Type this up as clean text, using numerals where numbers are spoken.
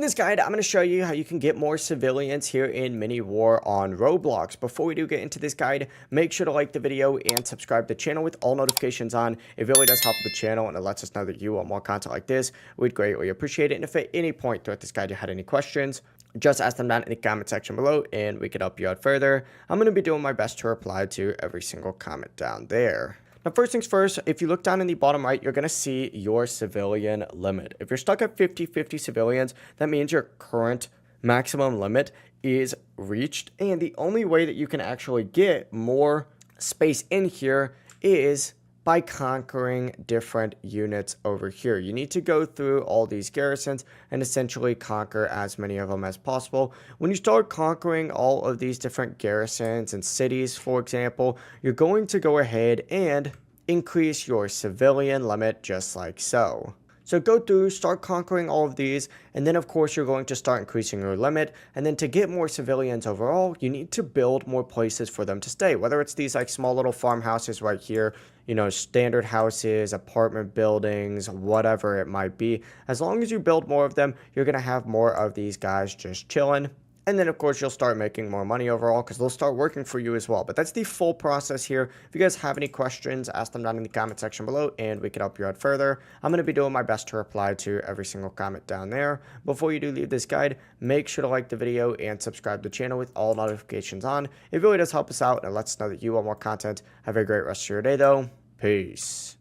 this guide, I'm going to show you how you can get more civilians here in Mini War on Roblox. Before we do get into this guide, make sure to like the video and subscribe to the channel with all notifications on. It really does help the channel and it lets us know that you want more content like this. We'd greatly appreciate it. And if at any point throughout this guide you had any questions, just ask them down in the comment section below and we can help you out further. I'm going to be doing my best to reply to every single comment down there. Now, first things first, if you look down in the bottom right, you're going to see your civilian limit. If you're stuck at 50 civilians, that means your current maximum limit is reached. And the only way that you can actually get more space in here is by conquering different units over here. You need to go through all these garrisons and essentially conquer as many of them as possible. When you start conquering all of these different garrisons and cities, for example, you're going to go ahead and increase your civilian limit just like so. So go through, start conquering all of these, and then of course you're going to start increasing your limit. And then to get more civilians overall, you need to build more places for them to stay. Whether it's these like small little farmhouses right here, you know, standard houses, apartment buildings, whatever it might be. As long as you build more of them, you're going to have more of these guys just chilling. And then, of course, you'll start making more money overall because they'll start working for you as well. But that's the full process here. If you guys have any questions, ask them down in the comment section below and we can help you out further. I'm going to be doing my best to reply to every single comment down there. Before you do leave this guide, make sure to like the video and subscribe to the channel with all notifications on. It really does help us out and lets us know that you want more content. Have a great rest of your day, though. Peace.